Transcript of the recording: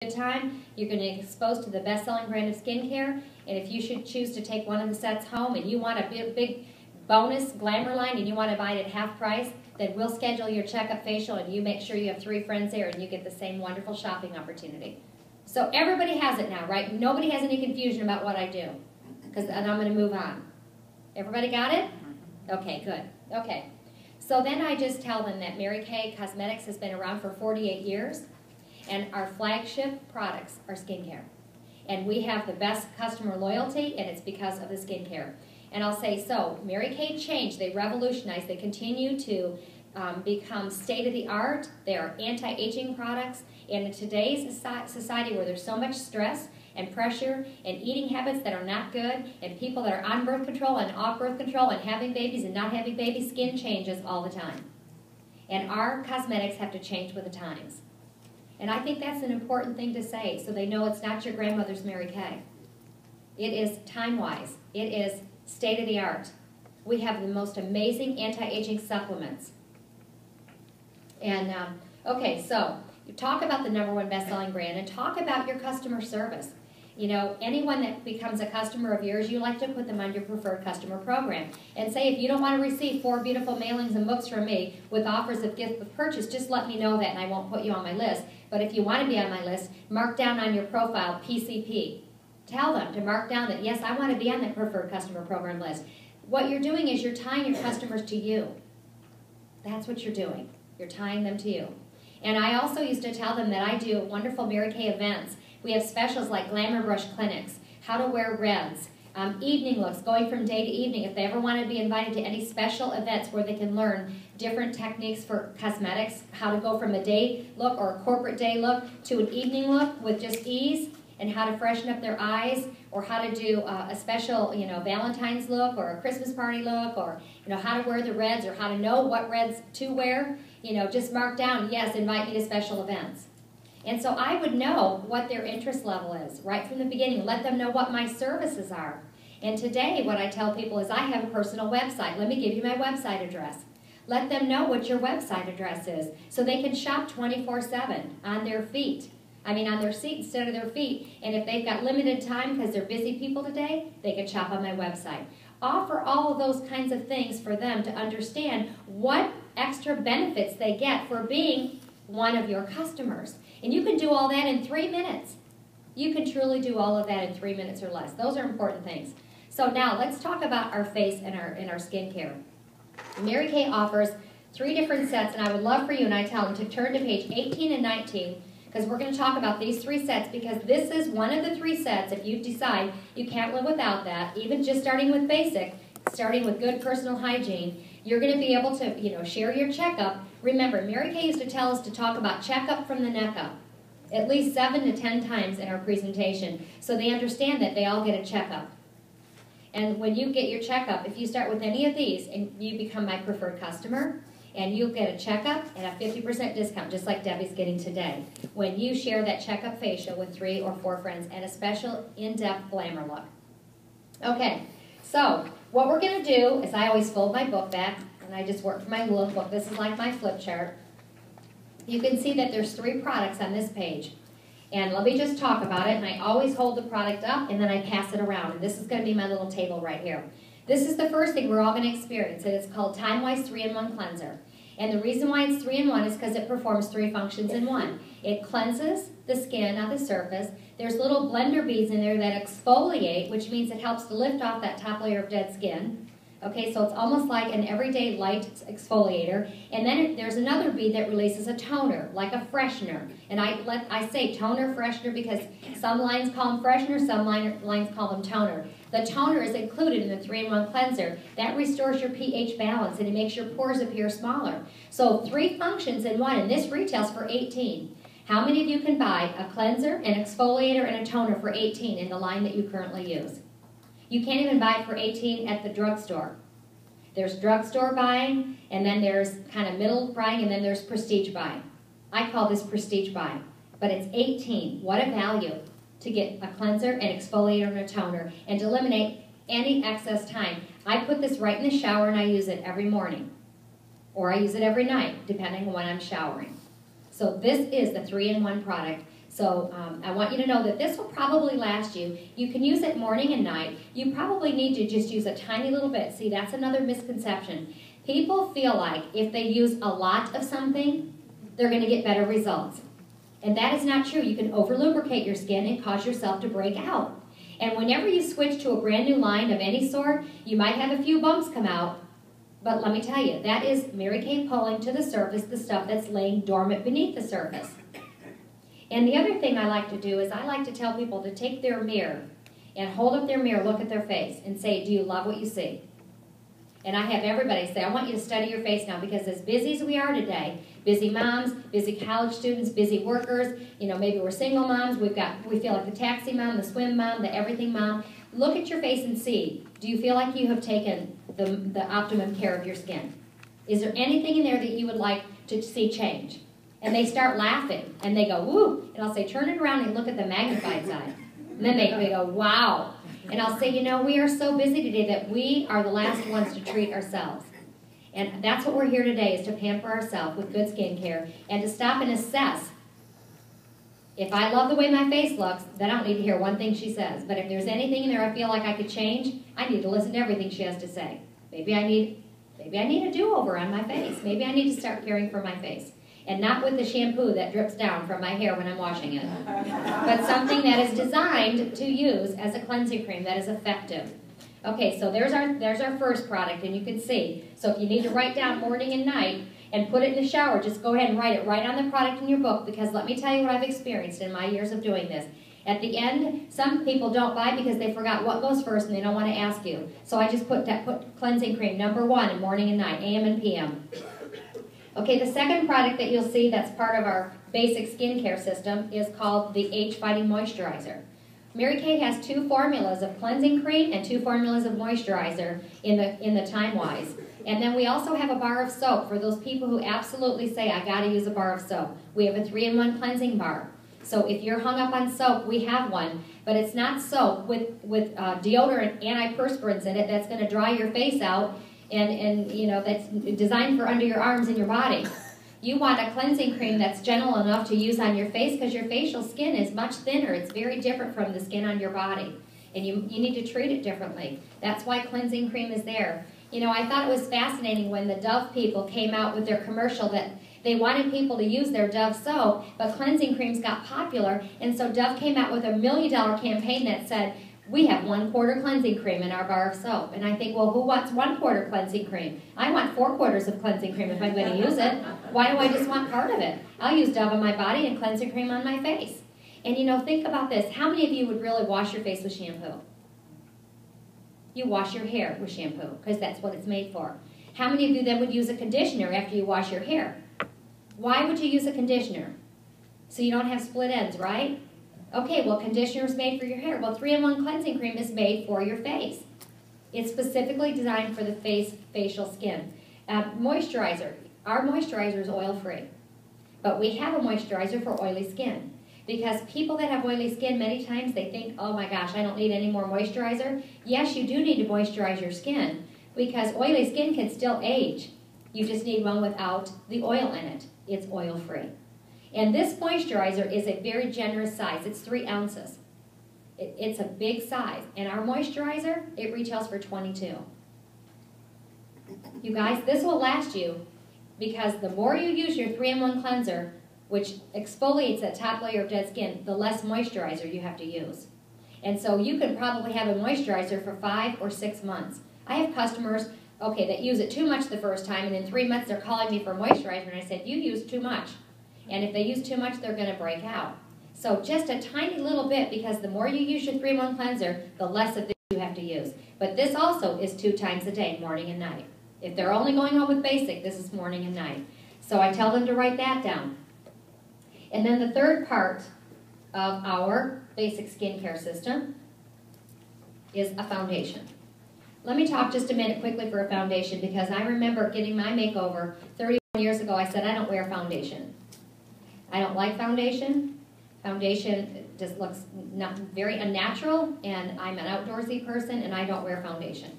Good time. You're going to get exposed to the best-selling brand of skincare, and if you should choose to take one of the sets home and you want a big bonus glamour line and you want to buy it at half price, then we'll schedule your checkup facial and you make sure you have 3 friends there and you get the same wonderful shopping opportunity. So everybody has it now, right? Nobody has any confusion about what I do, and I'm going to move on. Everybody got it? Okay, good. Okay. So then I just tell them that Mary Kay Cosmetics has been around for 48 years. And our flagship products are skincare. And we have the best customer loyalty, and it's because of the skincare. And I'll say, so, Mary Kay changed, they revolutionized, they continue to become state-of-the-art. They are anti-aging products. And in today's society where there's so much stress and pressure and eating habits that are not good, and people that are on birth control and off birth control and having babies and not having babies, skin changes all the time. And our cosmetics have to change with the times. And I think that's an important thing to say, so they know it's not your grandmother's Mary Kay. It is time-wise. It is state-of-the-art. We have the most amazing anti-aging supplements. And, okay, so you talk about the #1 best-selling brand and talk about your customer service. You know, anyone that becomes a customer of yours, you like to put them on your preferred customer program. And say if you don't want to receive 4 beautiful mailings and books from me with offers of gift with purchase, just let me know that and I won't put you on my list. But if you want to be on my list, mark down on your profile PCP. Tell them to mark down that, yes, I want to be on that preferred customer program list. What you're doing is you're tying your customers to you. That's what you're doing. You're tying them to you. And I also used to tell them that I do wonderful Mary Kay events. We have specials like Glamour Brush Clinics, how to wear reds, evening looks, going from day to evening. If they ever want to be invited to any special events where they can learn different techniques for cosmetics, how to go from a day look or a corporate day look to an evening look with just ease, and how to freshen up their eyes, or how to do a special, Valentine's look or a Christmas party look, or, how to wear the reds or how to know what reds to wear, just mark down, yes, invite me to special events. And so I would know what their interest level is right from the beginning. Let them know what my services are. And today what I tell people is I have a personal website. Let me give you my website address. Let them know what your website address is so they can shop 24/7 on their feet. On their seat instead of their feet. And if they've got limited time because they're busy people today, they can shop on my website. Offer all of those kinds of things for them to understand what extra benefits they get for being one of your customers. And you can do all that in 3 minutes. You can truly do all of that in 3 minutes or less. Those are important things. So now let's talk about our face and our skincare. Mary Kay offers 3 different sets, and I would love for you, and I tell them to turn to page 18 and 19, because we're going to talk about these 3 sets, because this is one of the 3 sets. If you decide you can't live without that, even just starting with basic, starting with good personal hygiene, you're going to be able to, share your checkup. Remember, Mary Kay used to tell us to talk about checkup from the neck up, at least 7 to 10 times in our presentation, so they understand that they all get a checkup. And when you get your checkup, if you start with any of these and you become my preferred customer, and you'll get a checkup and a 50% discount, just like Debbie's getting today, when you share that checkup facial with 3 or 4 friends and a special in-depth glamour look. Okay, so what we're going to do is I always fold my book back, and I just work from my little book. This is like my flip chart. You can see that there's 3 products on this page. And let me just talk about it, and I always hold the product up, and then I pass it around. And this is going to be my little table right here. This is the first thing we're all going to experience, and it's called Time-Wise 3-in-1 Cleanser. And the reason why it's 3-in-1 is because it performs 3 functions in one. It cleanses the skin on the surface. There's little blender beads in there that exfoliate, which means it helps to lift off that top layer of dead skin. Okay, so it's almost like an everyday light exfoliator. And then there's another bead that releases a toner, like a freshener. And I say toner, freshener, because some lines call them freshener, some lines call them toner. The toner is included in the 3-in-1 cleanser. That restores your pH balance, and it makes your pores appear smaller. So 3 functions in one, and this retails for $18. How many of you can buy a cleanser, an exfoliator, and a toner for $18 in the line that you currently use? You can't even buy it for $18 at the drugstore. There's drugstore buying, and then there's kind of middle buying, and then there's prestige buying. I call this prestige buying, but it's $18. What a value to get a cleanser, an exfoliator, and a toner, and to eliminate any excess time. I put this right in the shower, and I use it every morning, or I use it every night, depending on when I'm showering. So this is the 3-in-1 product So I want you to know that this will probably last you. You can use it morning and night. You probably need to just use a tiny little bit. See, that's another misconception. People feel like if they use a lot of something, they're going to get better results. And that is not true. You can over-lubricate your skin and cause yourself to break out. And whenever you switch to a brand new line of any sort, you might have a few bumps come out. But let me tell you, that is Mary Kay pulling to the surface the stuff that's laying dormant beneath the surface. And the other thing I like to do is I like to tell people to take their mirror and hold up their mirror, look at their face, and say, do you love what you see? And I have everybody say, I want you to study your face now, because as busy as we are today, busy moms, busy college students, busy workers, maybe we're single moms, we feel like the taxi mom, the swim mom, the everything mom. Look at your face and see, do you feel like you have taken the optimum care of your skin? Is there anything in there that you would like to see change? And they start laughing, and they go, woo, and I'll say, turn it around and look at the magnified side. And then they go, wow. And I'll say, we are so busy today that we are the last ones to treat ourselves. And that's what we're here today, is to pamper ourselves with good skincare and to stop and assess. If I love the way my face looks, then I don't need to hear one thing she says. But if there's anything in there I feel like I could change, I need to listen to everything she has to say. Maybe I need a do-over on my face. Maybe I need to start caring for my face. And not with the shampoo that drips down from my hair when I'm washing it. But something that is designed to use as a cleansing cream that is effective. Okay, so there's our first product, and you can see. So if you need to write down morning and night and put it in the shower, just go ahead and write it right on the product in your book, because let me tell you what I've experienced in my years of doing this. At the end, some people don't buy because they forgot what goes first and they don't want to ask you. So I just put cleansing cream #1 in morning and night, AM and PM. Okay, the second product that you'll see that's part of our basic skincare system is called the Age-Fighting Moisturizer. Mary Kay has 2 formulas of cleansing cream and 2 formulas of moisturizer in the time-wise. And then we also have a bar of soap for those people who absolutely say, I got to use a bar of soap. We have a 3-in-1 cleansing bar. So if you're hung up on soap, we have one. But it's not soap with deodorant, antiperspirants in it that's going to dry your face out and that's designed for under your arms and your body. You want a cleansing cream that's gentle enough to use on your face, because your facial skin is much thinner. It's very different from the skin on your body. And you need to treat it differently. That's why cleansing cream is there. I thought it was fascinating when the Dove people came out with their commercial that they wanted people to use their Dove soap, but cleansing creams got popular. And so Dove came out with a $1 million campaign that said, we have 1/4 cleansing cream in our bar of soap. And I think, well, who wants 1/4 cleansing cream? I want 4/4 of cleansing cream if I'm going to use it. Why do I just want part of it? I'll use Dove on my body and cleansing cream on my face. And think about this. How many of you would really wash your face with shampoo? You wash your hair with shampoo, because that's what it's made for. How many of you then would use a conditioner after you wash your hair? Why would you use a conditioner? So you don't have split ends, right? Okay, well, conditioner is made for your hair. Well, 3-in-1 cleansing cream is made for your face. It's specifically designed for the facial skin. Moisturizer. Our moisturizer is oil-free. But we have a moisturizer for oily skin. Because people that have oily skin, many times they think, oh my gosh, I don't need any more moisturizer. Yes, you do need to moisturize your skin, because oily skin can still age. You just need one without the oil in it. It's oil-free. And this moisturizer is a very generous size. It's 3 ounces. It's a big size. And our moisturizer, it retails for $22. You guys, this will last you, because the more you use your 3-in-1 cleanser, which exfoliates that top layer of dead skin, the less moisturizer you have to use. And so you can probably have a moisturizer for 5 or 6 months. I have customers, okay, that use it too much the first time, and in 3 months they're calling me for moisturizer, and I said, you use too much. And if they use too much, they're going to break out. So just a tiny little bit, because the more you use your 3-in-1 cleanser, the less of this you have to use. But this also is 2 times a day, morning and night. If they're only going home with basic, this is morning and night. So I tell them to write that down. And then the third part of our basic skincare system is a foundation. Let me talk just a minute quickly for a foundation, because I remember getting my makeover 31 years ago. I said, I don't wear foundation. I don't like foundation. Foundation just looks not very unnatural, and I'm an outdoorsy person, and I don't wear foundation.